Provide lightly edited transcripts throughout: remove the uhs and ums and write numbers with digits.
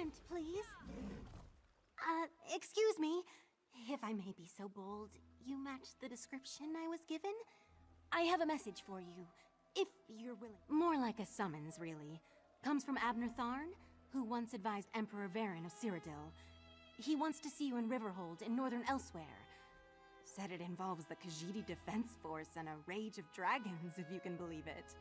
moment, please. Excuse me. If I may be so bold, you match the description I was given? I have a message for you, if you're willing. More like a summons, really. Comes from Abner Thorn, who once advised Emperor Varen of Cyrodiil. He wants to see you in Riverhold in northern Elsweyr. Said it involves the Khajiit Defense Force and a rage of dragons, if you can believe it.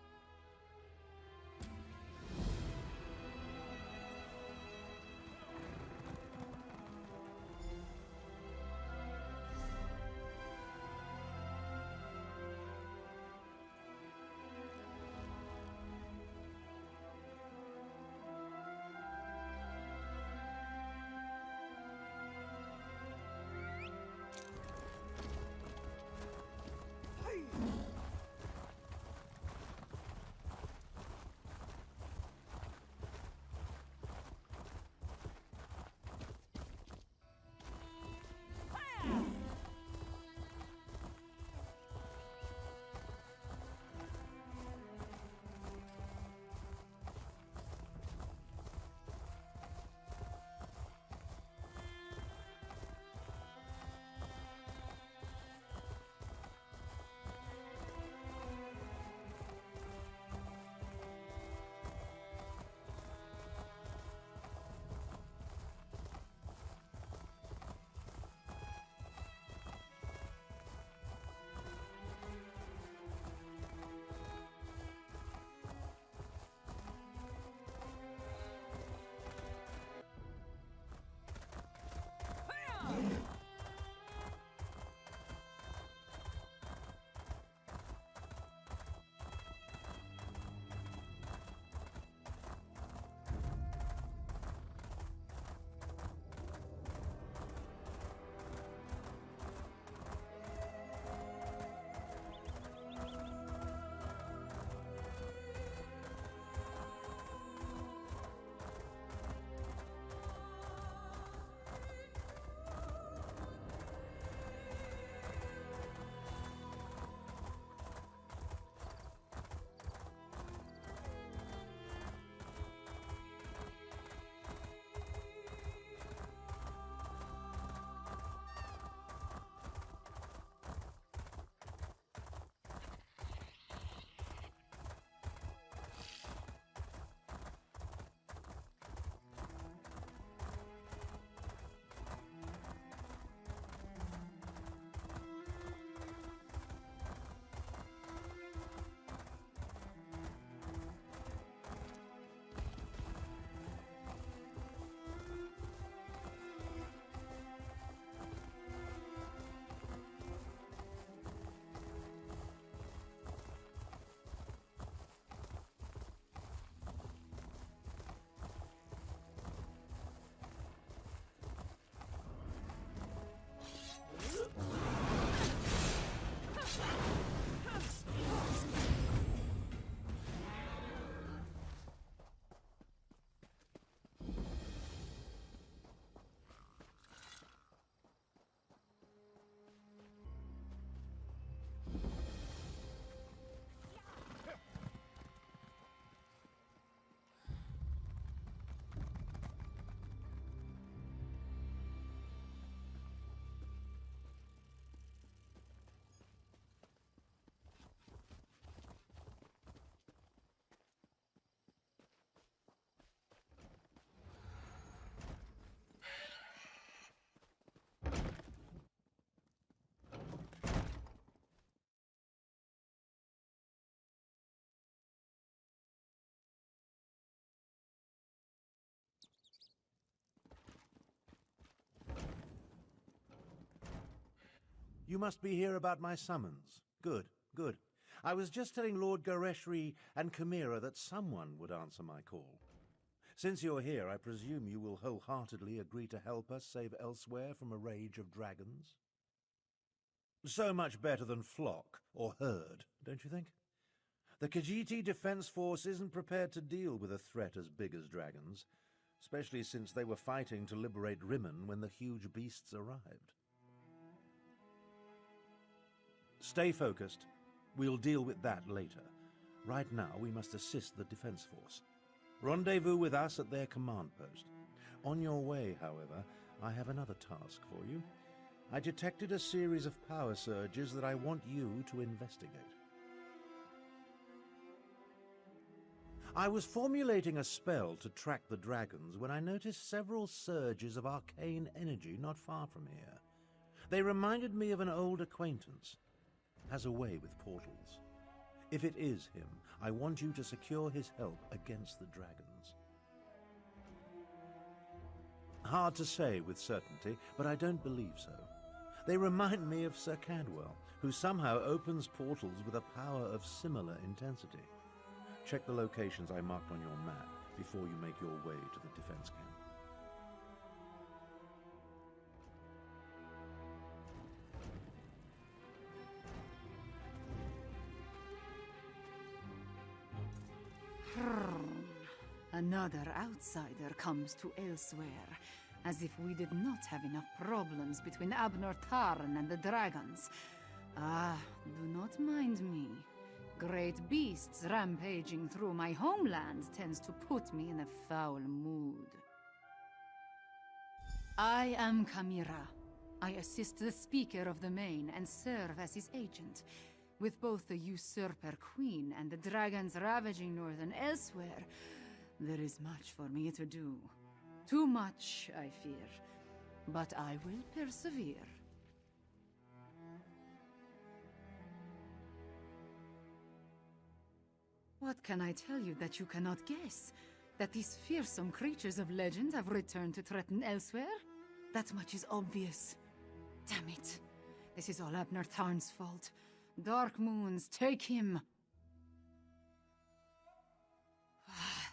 You must be here about my summons. Good, good. I was just telling Lord Gareshri and Chimera that someone would answer my call. Since you're here, I presume you will wholeheartedly agree to help us save Elsweyr from a rage of dragons? So much better than flock or herd, don't you think? The Khajiit Defense Force isn't prepared to deal with a threat as big as dragons, especially since they were fighting to liberate Rimmen when the huge beasts arrived. Stay focused. We'll deal with that later. Right now, we must assist the defense force. Rendezvous with us at their command post. On your way, however, I have another task for you. I detected a series of power surges that I want you to investigate. I was formulating a spell to track the dragons when I noticed several surges of arcane energy not far from here. They reminded me of an old acquaintance. Has a way with portals. If it is him, I want you to secure his help against the dragons. Hard to say with certainty, but I don't believe so. They remind me of Sir Cadwell, who somehow opens portals with a power of similar intensity. Check the locations I marked on your map before you make your way to the defense camp. Another outsider comes to Elsweyr, as if we did not have enough problems between Abner Thorn and the dragons. Ah, do not mind me. Great beasts rampaging through my homeland tends to put me in a foul mood. I am Chimera. I assist the Speaker of the Maine and serve as his agent. With both the usurper queen and the dragons ravaging northern Elsweyr, there is much for me to do. Too much, I fear. But I will persevere. What can I tell you that you cannot guess? That these fearsome creatures of legend have returned to threaten Elsweyr? That much is obvious. Damn it. This is all Abner Thorn's fault. Dark moons, take him!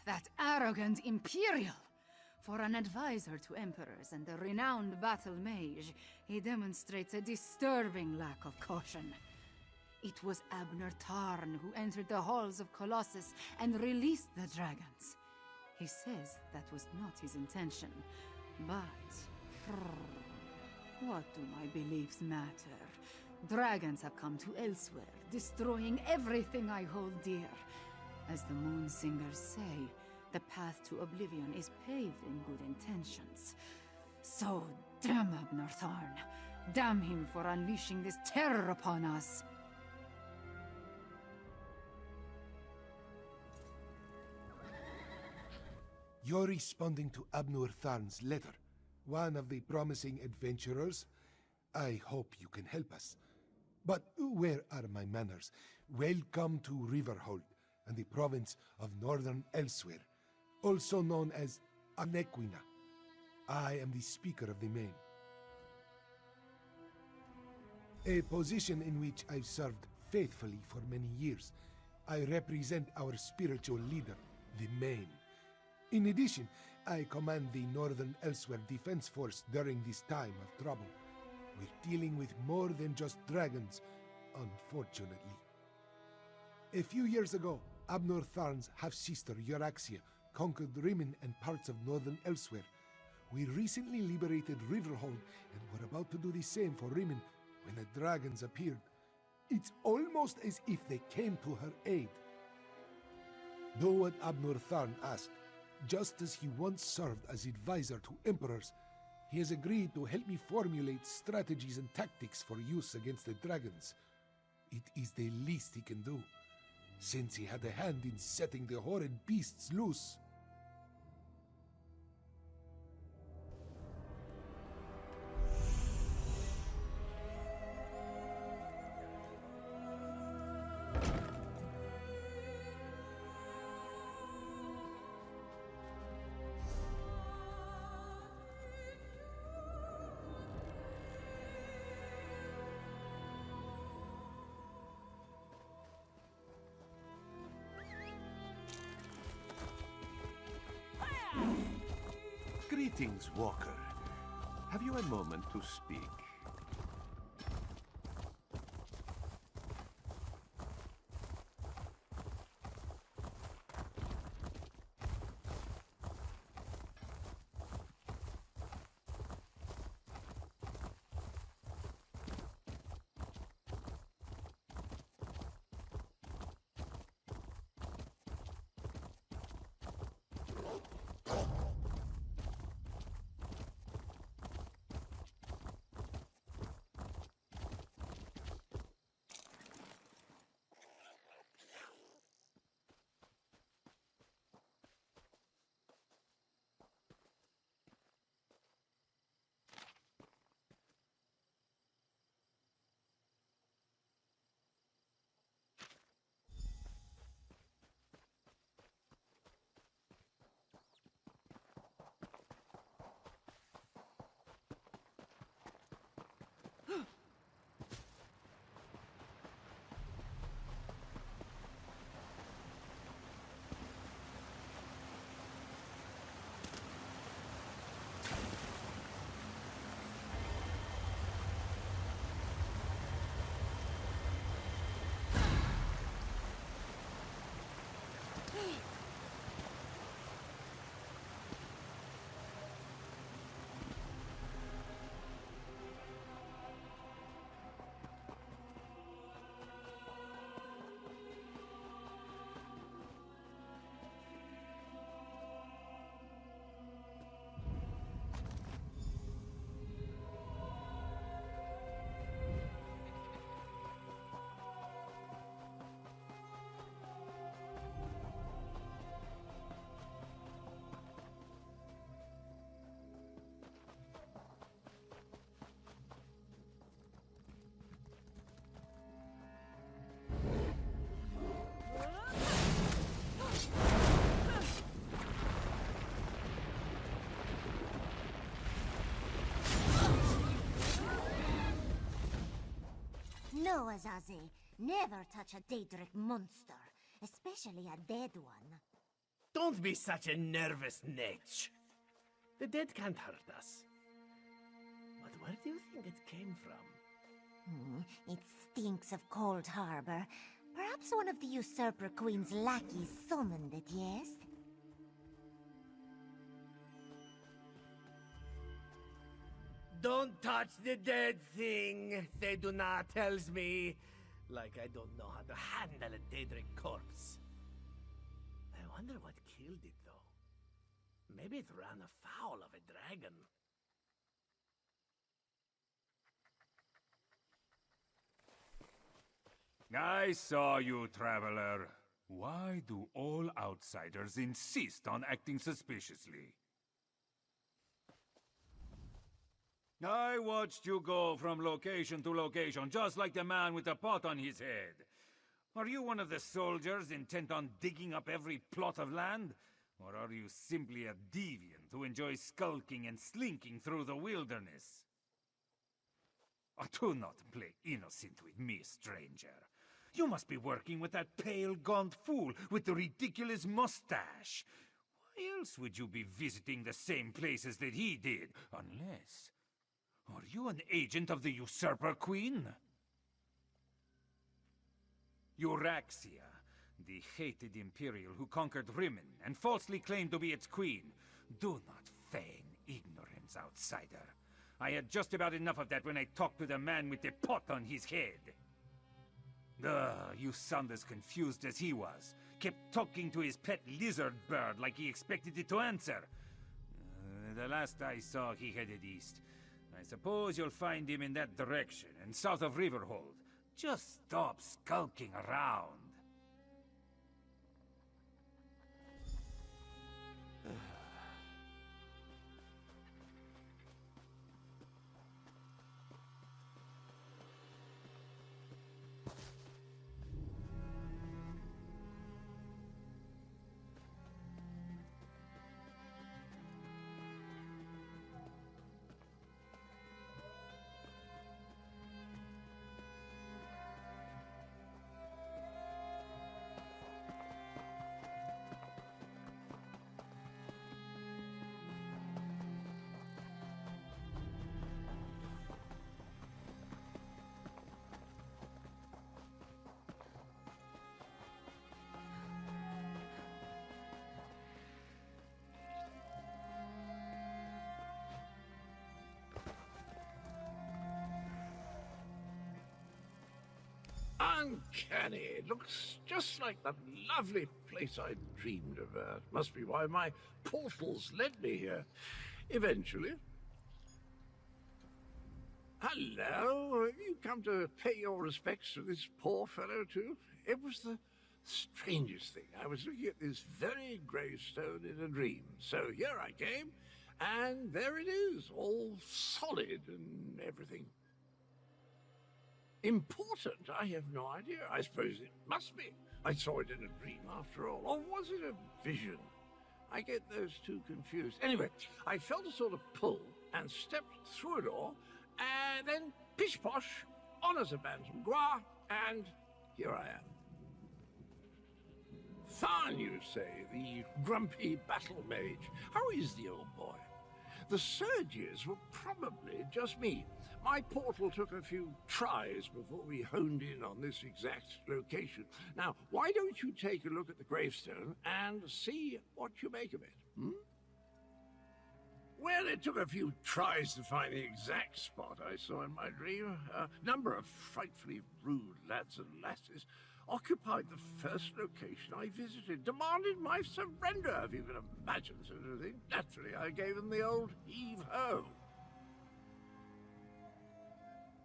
That arrogant Imperial! For an advisor to emperors and a renowned battle mage, he demonstrates a disturbing lack of caution. It was Abner Thorn who entered the halls of Colossus and released the dragons. He says that was not his intention, but... what do my beliefs matter? Dragons have come to Elsweyr, destroying everything I hold dear. As the Moon Singers say, the path to oblivion is paved in good intentions. So, damn Abner Thorn. Damn him for unleashing this terror upon us. You're responding to Abner Thorn's letter, one of the promising adventurers. I hope you can help us. But where are my manners? Welcome to Riverhold and the province of northern Elsweyr, also known as Anequina. I am the Speaker of the Maine. A position in which I've served faithfully for many years. I represent our spiritual leader, the Maine. In addition, I command the Northern Elsweyr Defense Force during this time of trouble. We're dealing with more than just dragons, unfortunately. A few years ago, Abner Thorn's half-sister, Euraxia, conquered Rimen and parts of northern Elsweyr. We recently liberated Riverhold and were about to do the same for Rimen when the dragons appeared. It's almost as if they came to her aid. Do what Abner Thorn asked. Just as he once served as advisor to emperors, he has agreed to help me formulate strategies and tactics for use against the dragons. It is the least he can do, since he had a hand in setting the horrid beasts loose. Greetings, Walker. Have you a moment to speak? Azaze. Never touch a Daedric monster, especially a dead one. Don't be such a nervous netch. The dead can't hurt us. But where do you think it came from? It stinks of Cold Harbor. Perhaps one of the Usurper Queen's lackeys summoned it, yes? Don't touch the dead thing, they do not tells me. Like I don't know how to handle a Daedric corpse. I wonder what killed it, though. Maybe it ran afoul of a dragon. I saw you, traveler. Why do all outsiders insist on acting suspiciously? I watched you go from location to location, just like the man with the pot on his head. Are you one of the soldiers intent on digging up every plot of land? Or are you simply a deviant who enjoys skulking and slinking through the wilderness? Do not play innocent with me, stranger. You must be working with that pale, gaunt fool with the ridiculous mustache. Why else would you be visiting the same places that he did? Unless... Are you an agent of the Usurper Queen? Euraxia, the hated Imperial who conquered Rimmon and falsely claimed to be its queen. Do not feign ignorance, outsider. I had just about enough of that when I talked to the man with the pot on his head. You sound as confused as he was. Kept talking to his pet lizard bird like he expected it to answer. The last I saw, he headed east. I suppose you'll find him in that direction, and south of Riverhold. Just stop skulking around. Uncanny. It looks just like that lovely place I dreamed of. Must be why my portals led me here. Eventually. Hello. Have you come to pay your respects to this poor fellow, too? It was the strangest thing. I was looking at this very gravestone in a dream. So here I came, and there it is, all solid and everything. Important? I have no idea. I suppose it must be. I saw it in a dream after all. Or was it a vision? I get those two confused. Anyway, I felt a sort of pull and stepped through a door, and then pish-posh, on as a bantam gras, and here I am. Thorn, you say, the grumpy battle mage. How is the old boy? The surges were probably just me. My portal took a few tries before we honed in on this exact location. Now, why don't you take a look at the gravestone and see what you make of it, Well, it took a few tries to find the exact spot I saw in my dream. A number of frightfully rude lads and lasses occupied the first location I visited, demanded my surrender, if you can imagine such a thing. Naturally, I gave them the old heave-ho.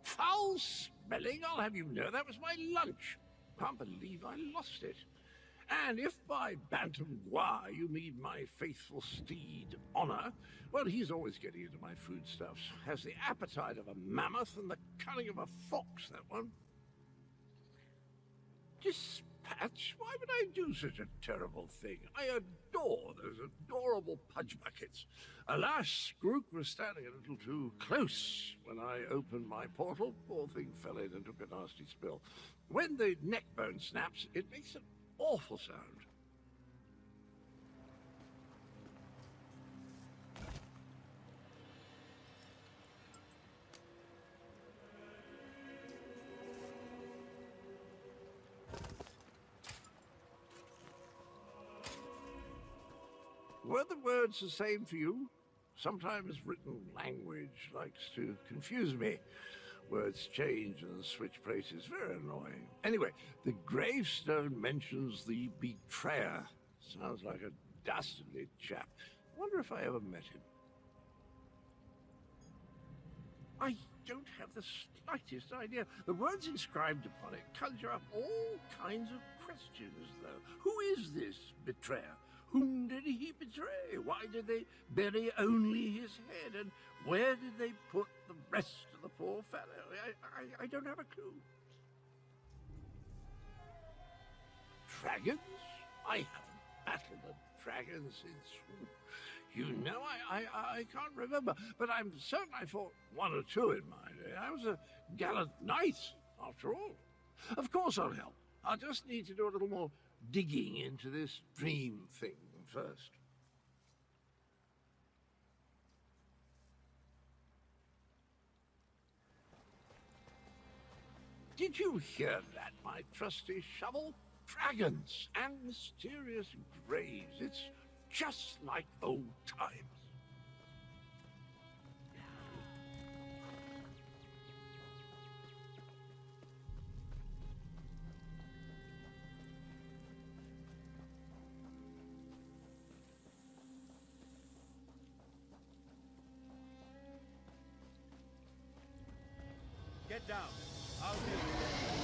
Foul smelling, I'll have you know, that was my lunch. Can't believe I lost it. And if by bantam gras you mean my faithful steed, Honor, well, he's always getting into my foodstuffs. Has the appetite of a mammoth and the cunning of a fox, that one. Dispatch? Why would I do such a terrible thing? I adore those adorable pudge buckets. Alas, Grook was standing a little too close when I opened my portal. Poor thing fell in and took a nasty spill. When the neck bone snaps, it makes an awful sound. Were the words the same for you? Sometimes written language likes to confuse me. Words change and switch places. Very annoying. Anyway, the gravestone mentions the betrayer. Sounds like a dastardly chap. Wonder if I ever met him. I don't have the slightest idea. The words inscribed upon it conjure up all kinds of questions, though. Who is this betrayer? Whom did he betray? Why did they bury only his head? And where did they put the rest of the poor fellow? I don't have a clue. Dragons? I haven't battled a dragon since... You know, I can't remember, but I'm certain I fought one or two in my day. I was a gallant knight, after all. Of course I'll help. I'll just need to do a little more digging into this dream thing first. Did you hear that, my trusty shovel? Dragons and mysterious graves. It's just like old times. Get down. I'll deal with it.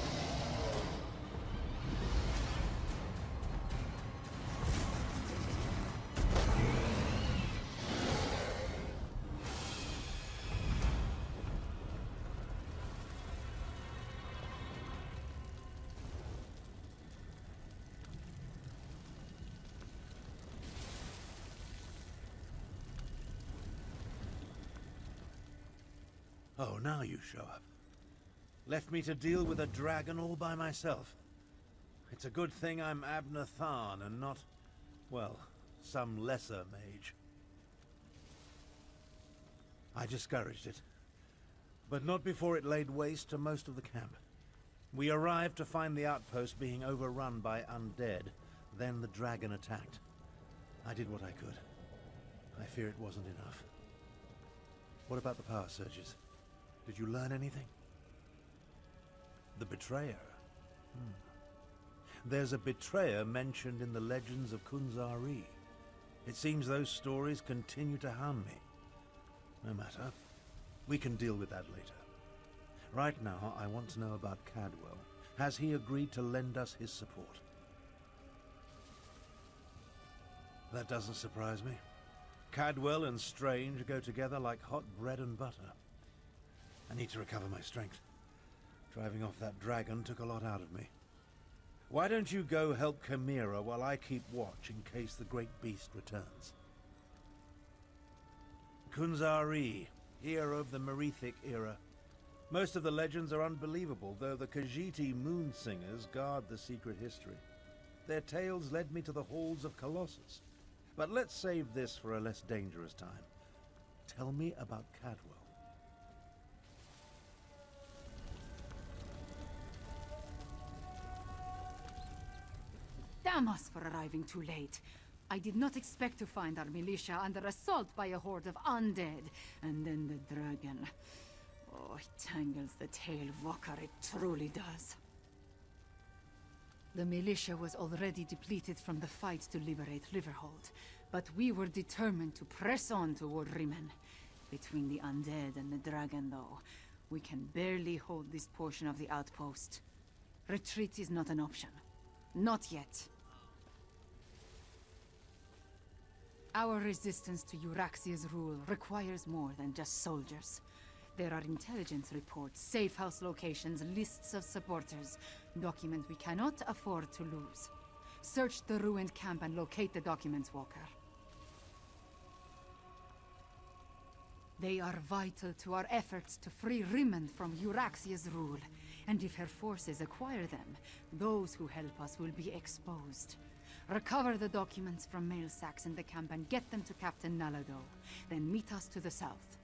Oh, now you show up. Left me to deal with a dragon all by myself. It's a good thing I'm Abner Thorn and not, well, some lesser mage. I discouraged it, but not before it laid waste to most of the camp. We arrived to find the outpost being overrun by undead. Then the dragon attacked. I did what I could. I fear it wasn't enough. What about the power surges? Did you learn anything? The betrayer. There's a betrayer mentioned in the legends of Kunzari. It seems those stories continue to harm me. No matter. We can deal with that later. Right now, I want to know about Cadwell. Has he agreed to lend us his support? That doesn't surprise me. Cadwell and Strange go together like hot bread and butter. I need to recover my strength. Driving off that dragon took a lot out of me. Why don't you go help Chimera while I keep watch in case the great beast returns? Kunzari, hero of the Merethic era. Most of the legends are unbelievable, though the Khajiit moon singers guard the secret history. Their tales led me to the halls of Colossus. But let's save this for a less dangerous time. Tell me about Cadwell. Damn us for arriving too late. I did not expect to find our militia under assault by a horde of undead, and then the dragon. Oh, it tangles the tail, Vokar, it truly does. The militia was already depleted from the fight to liberate Liverhold, but we were determined to press on toward Rimen. Between the undead and the dragon, though, we can barely hold this portion of the outpost. Retreat is not an option. Not yet. Our resistance to Euraxia's rule requires more than just soldiers. There are intelligence reports, safe house locations, lists of supporters. Documents we cannot afford to lose. Search the ruined camp and locate the documents, Walker. They are vital to our efforts to free Rimond from Euraxia's rule. And if her forces acquire them, those who help us will be exposed. Recover the documents from mail sacks in the camp and get them to Captain Nalado. Then meet us to the south.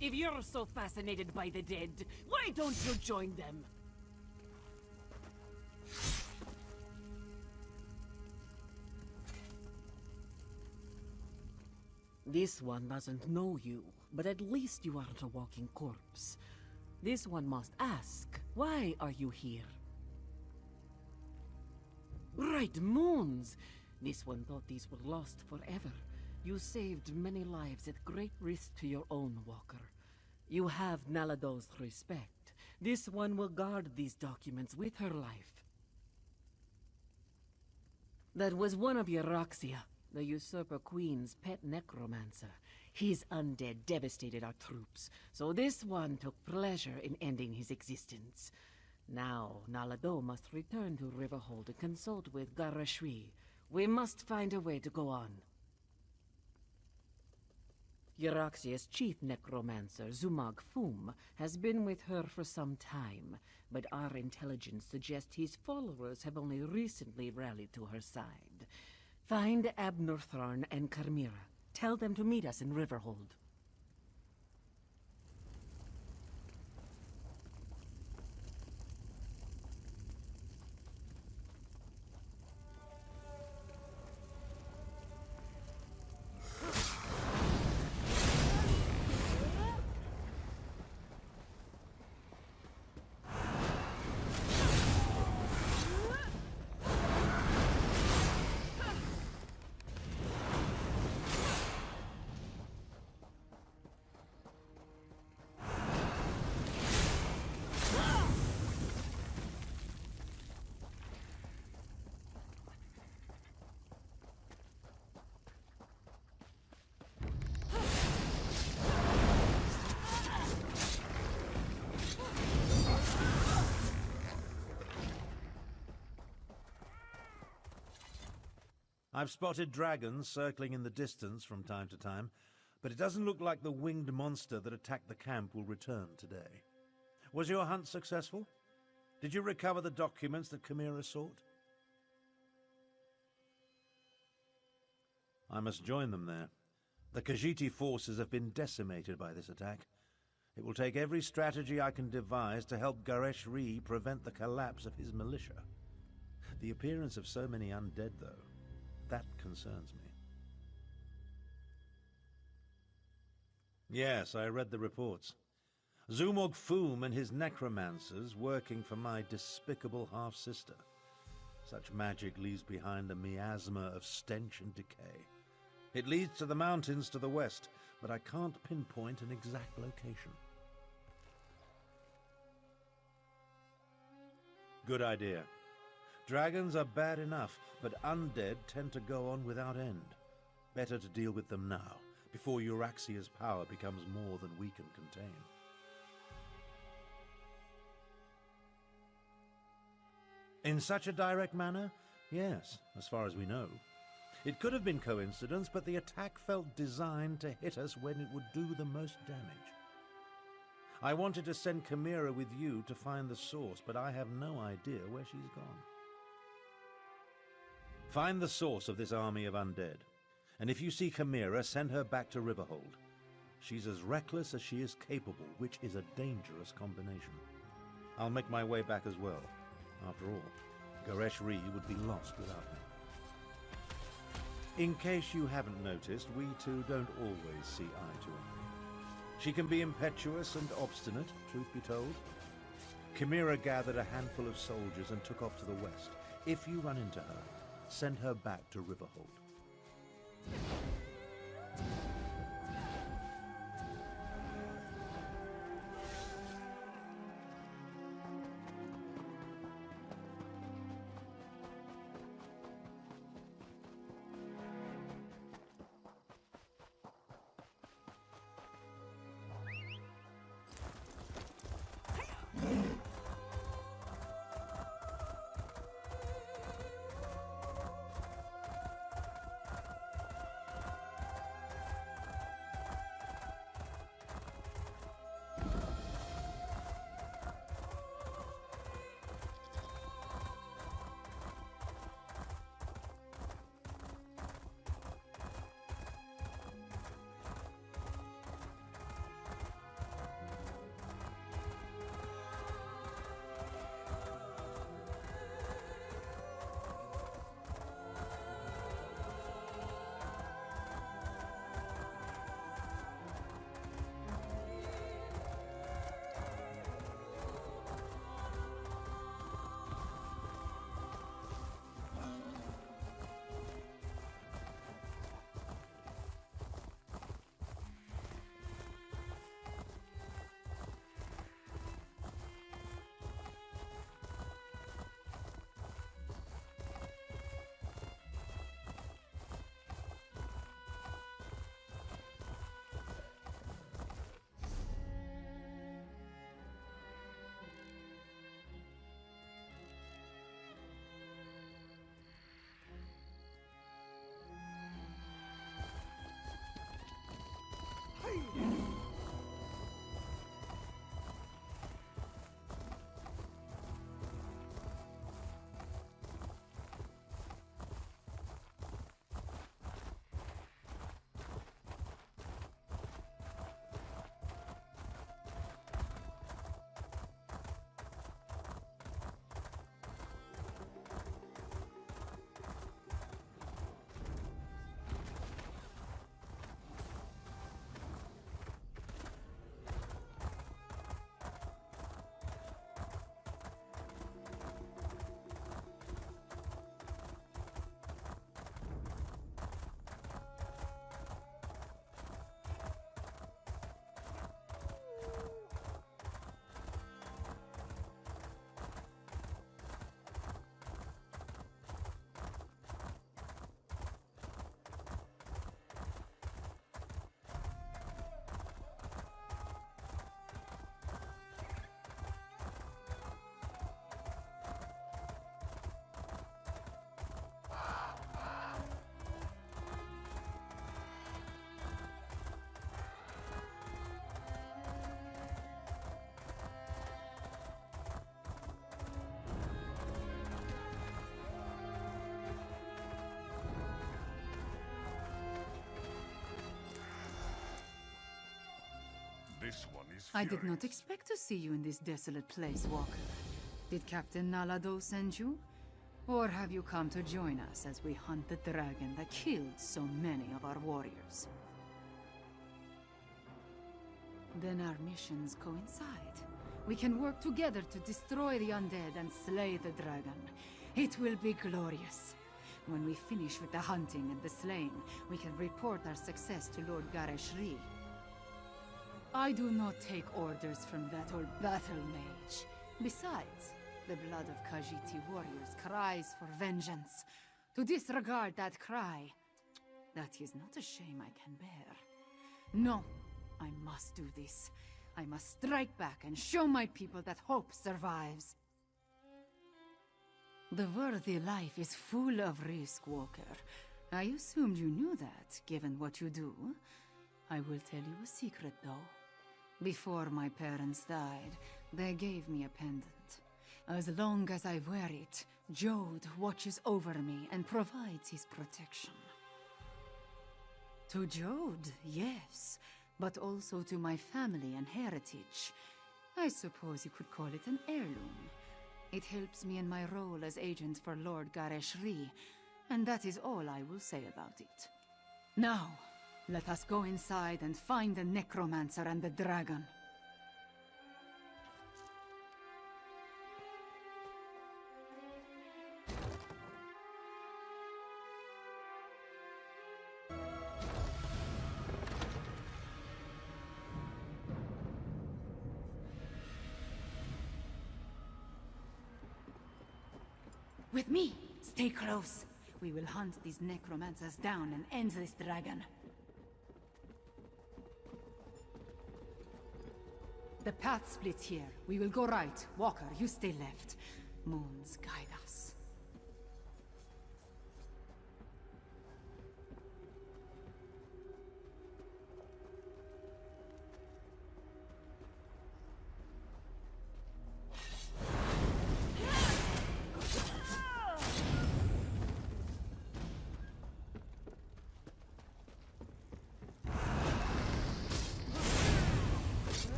If you're so fascinated by the dead, why don't you join them? This one doesn't know you, but at least you aren't a walking corpse. This one must ask, why are you here? Bright moons! This one thought these were lost forever. You saved many lives at great risk to your own walker. You have Nalado's respect. This one will guard these documents with her life. That was one of Euroxia, the Usurper Queen's pet necromancer. His undead devastated our troops, so this one took pleasure in ending his existence. Now, Nalado must return to Riverhold to consult with Garashri. We must find a way to go on. Euroxia's chief necromancer, Zumag Fum, has been with her for some time, but our intelligence suggests his followers have only recently rallied to her side. Find Abner Thorn and Carmira. Tell them to meet us in Riverhold. I've spotted dragons circling in the distance from time to time, but it doesn't look like the winged monster that attacked the camp will return today. Was your hunt successful? Did you recover the documents that Chimera sought? I must join them there. The Khajiit forces have been decimated by this attack. It will take every strategy I can devise to help Gareshri prevent the collapse of his militia. The appearance of so many undead, though, that concerns me. Yes, I read the reports. Zumog Foom and his necromancers working for my despicable half-sister. Such magic leaves behind a miasma of stench and decay. It leads to the mountains to the west, but I can't pinpoint an exact location. Good idea. Dragons are bad enough, but undead tend to go on without end. Better to deal with them now, before Euraxia's power becomes more than we can contain. In such a direct manner? Yes, as far as we know. It could have been coincidence, but the attack felt designed to hit us when it would do the most damage. I wanted to send Chimera with you to find the source, but I have no idea where she's gone. Find the source of this army of undead, and if you see Chimera, send her back to Riverhold. She's as reckless as she is capable, which is a dangerous combination. I'll make my way back as well. After all, Gareshri would be lost without me. In case you haven't noticed, we two don't always see eye to eye. She can be impetuous and obstinate, truth be told. Chimera gathered a handful of soldiers and took off to the west. If you run into her, send her back to Riverhold. This one is I did not furious. expect to see you in this desolate place, Walker. Did Captain Nalado send you? Or have you come to join us as we hunt the dragon that killed so many of our warriors? Then our missions coincide. We can work together to destroy the undead and slay the dragon. It will be glorious. When we finish with the hunting and the slaying, we can report our success to Lord Gareshri. I do not take orders from that old battle mage. Besides, the blood of Khajiit warriors cries for vengeance. To disregard that cry, that is not a shame I can bear. No, I must do this. I must strike back and show my people that hope survives. The worthy life is full of risk, Walker. I assumed you knew that, given what you do. I will tell you a secret, though. Before my parents died, they gave me a pendant. As long as I wear it, Jode watches over me and provides his protection. To Jode, yes, but also to my family and heritage. I suppose you could call it an heirloom. It helps me in my role as agent for Lord Gareshri, and that is all I will say about it. Now, let us go inside and find the necromancer and the dragon. With me! Stay close. We will hunt these necromancers down and end this dragon. The path splits here. We will go right. Walker, you stay left. Moons guide us.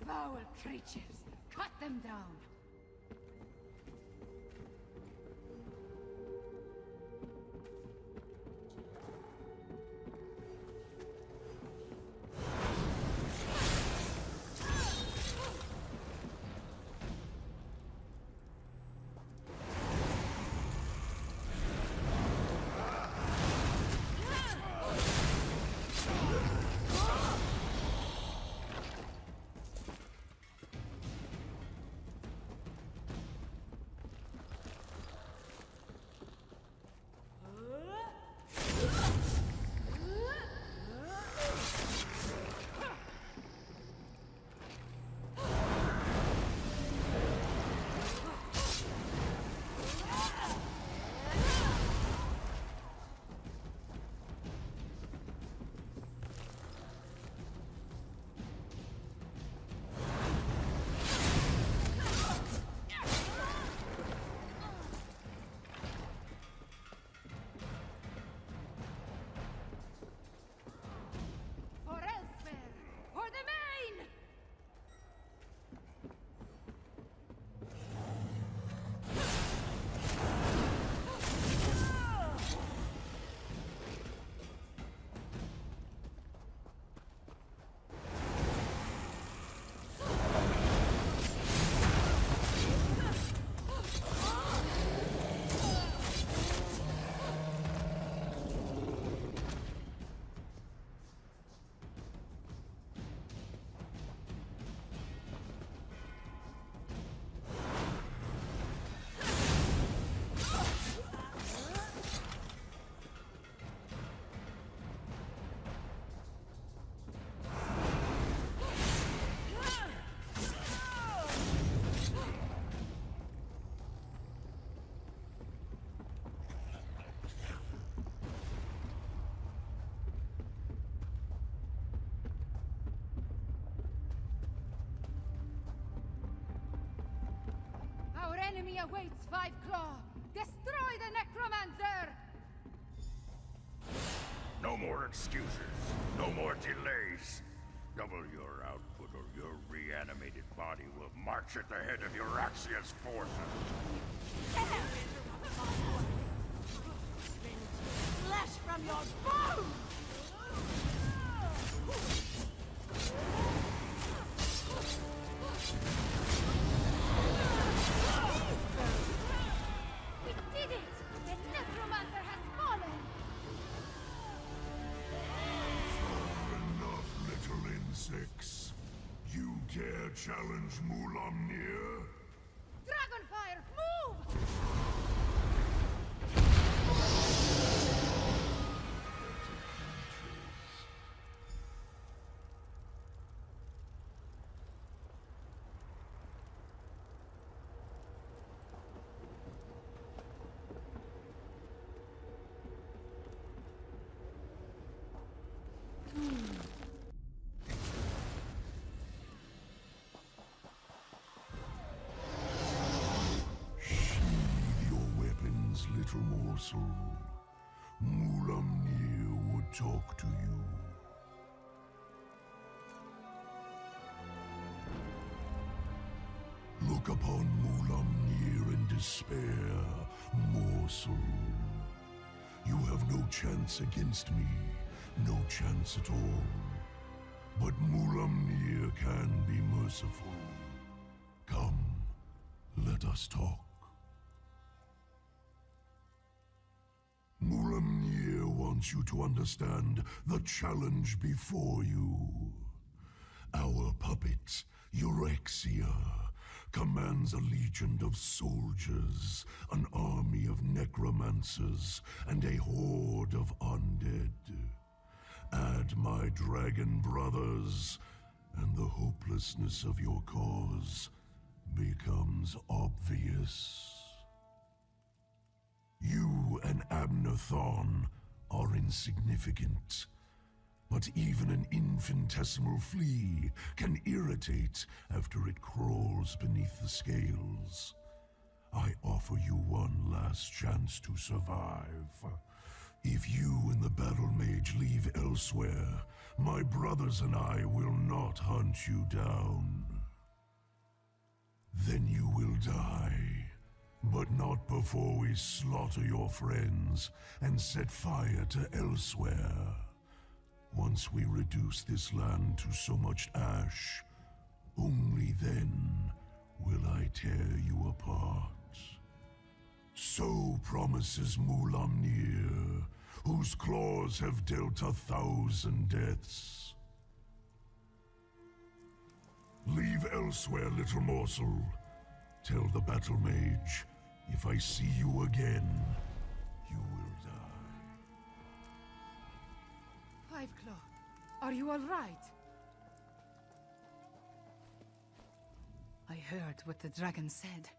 Foul creatures! Cut them down! awaits, Five Claw! Destroy the necromancer! No more excuses. No more delays. Double your output or your reanimated body will march at the head of Euraxia's forces. Flesh from your bones! We did it! The necromancer has fallen! Enough, little insects. You dare challenge Mulamnir? Dragonfire, move! Sheathe your weapons, little morsel. Mulamnir would talk to you. Look upon Mulamnir in despair, morsel. You have no chance against me, no chance at all. But Mulamnir can be merciful. Come, let us talk. Mulamnir wants you to understand the challenge before you. Our puppet, Euraxia, commands a legion of soldiers, an army of necromancers, and a horde of undead. Add my dragon brothers, and the hopelessness of your cause becomes obvious. You and Abner Thorn are insignificant, but even an infinitesimal flea can irritate after it crawls beneath the scales. I offer you one last chance to survive. If you and the battle mage leave Elsweyr, my brothers and I will not hunt you down. Then you will die, but not before we slaughter your friends and set fire to Elsweyr. Once we reduce this land to so much ash, only then will I tear you apart. So promises Mulamnir, whose claws have dealt 1,000 deaths. Leave Elsweyr, little morsel. Tell the battle mage, if I see you again, you will die. Five Claw, are you all right? I heard what the dragon said.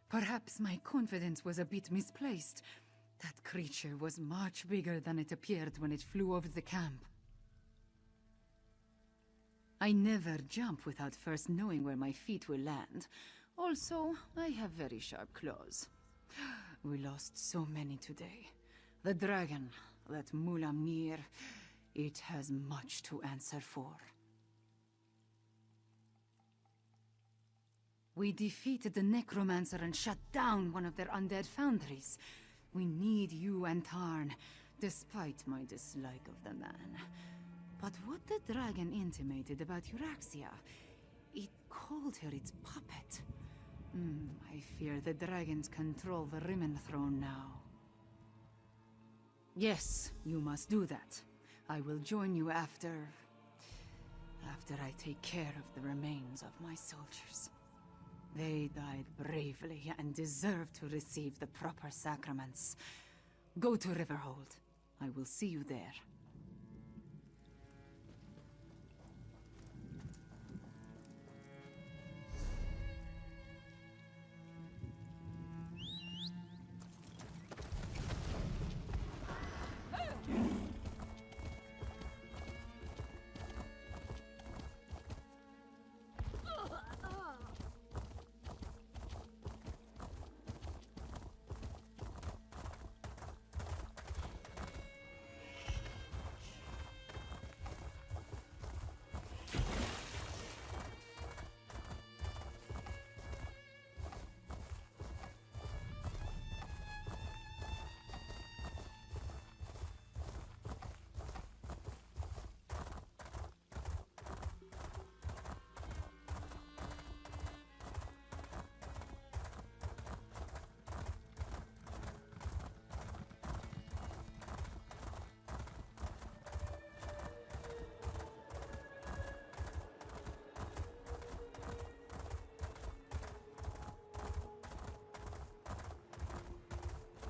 Perhaps my confidence was a bit misplaced. That creature was much bigger than it appeared when it flew over the camp. I never jump without first knowing where my feet will land. Also, I have very sharp claws. We lost so many today. The dragon, that Mulamnir, it has much to answer for. We defeated the necromancer and shut down one of their undead foundries. We need you and Tarn, despite my dislike of the man. But what the dragon intimated about Euraxia, it called her its puppet. I fear the dragons control the Rimmen throne now. Yes, you must do that. I will join you after I take care of the remains of my soldiers. They died bravely and deserve to receive the proper sacraments. Go to Riverhold. I will see you there.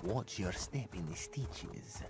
Watch your step in the stitches.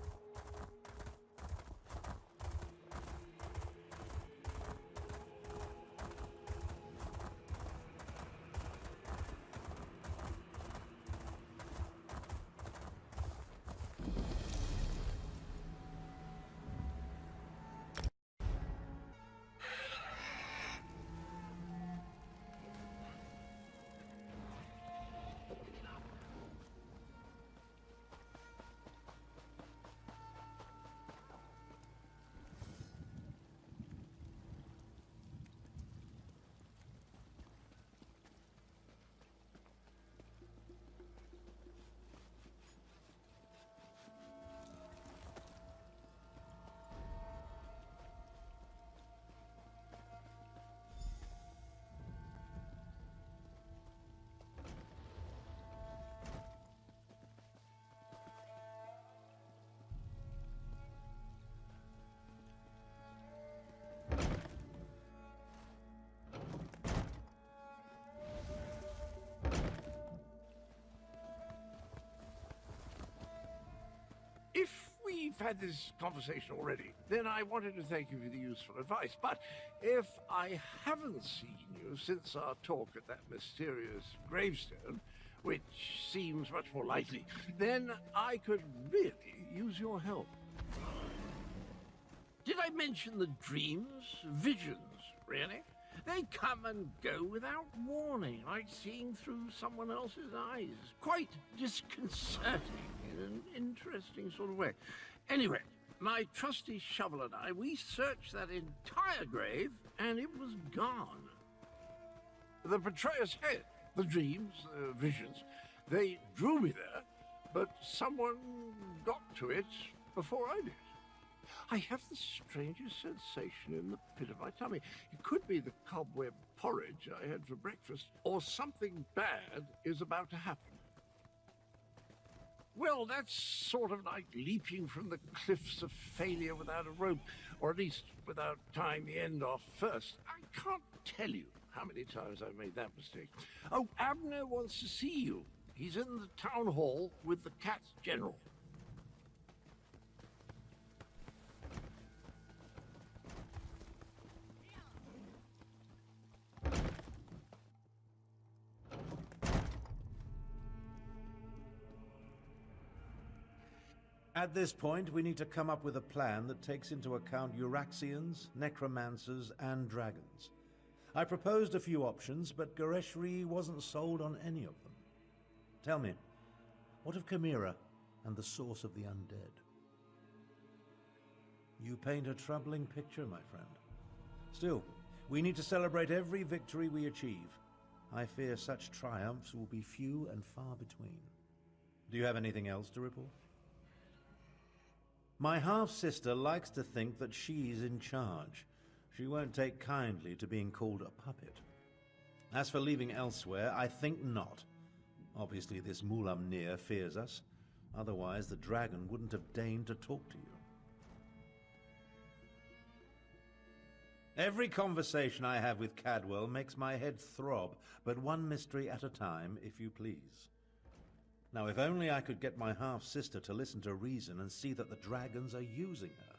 If we've had this conversation already, then I wanted to thank you for the useful advice. But if I haven't seen you since our talk at that mysterious gravestone, which seems much more likely, then I could really use your help. Did I mention the dreams? Visions, really? They come and go without warning, like seeing through someone else's eyes. Quite disconcerting in an interesting sort of way. Anyway, my trusty shovel and I, we searched that entire grave, and it was gone. The betrayer's head, the dreams, the visions, they drew me there, but someone got to it before I did. I have the strangest sensation in the pit of my tummy. It could be the cobweb porridge I had for breakfast, or something bad is about to happen. Well, that's sort of like leaping from the cliffs of failure without a rope, or at least without tying the end off first. I can't tell you how many times I've made that mistake. Oh, Abner wants to see you. He's in the town hall with the Cat's General. At this point, we need to come up with a plan that takes into account Euraxians, necromancers, and dragons. I proposed a few options, but Gareshri wasn't sold on any of them. Tell me, what of Chimera and the source of the undead? You paint a troubling picture, my friend. Still, we need to celebrate every victory we achieve. I fear such triumphs will be few and far between. Do you have anything else to report? My half-sister likes to think that she's in charge. She won't take kindly to being called a puppet. As for leaving Elsweyr, I think not. Obviously this Mulamnir fears us. Otherwise the dragon wouldn't have deigned to talk to you. Every conversation I have with Cadwell makes my head throb, but one mystery at a time, if you please. Now, if only I could get my half-sister to listen to reason and see that the dragons are using her.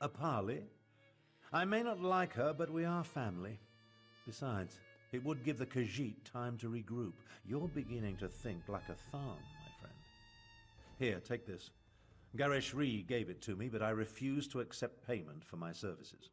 A parley? I may not like her, but we are family. Besides, it would give the Khajiit time to regroup. You're beginning to think like a Thorn, my friend. Here, take this. Gareshri gave it to me, but I refuse to accept payment for my services.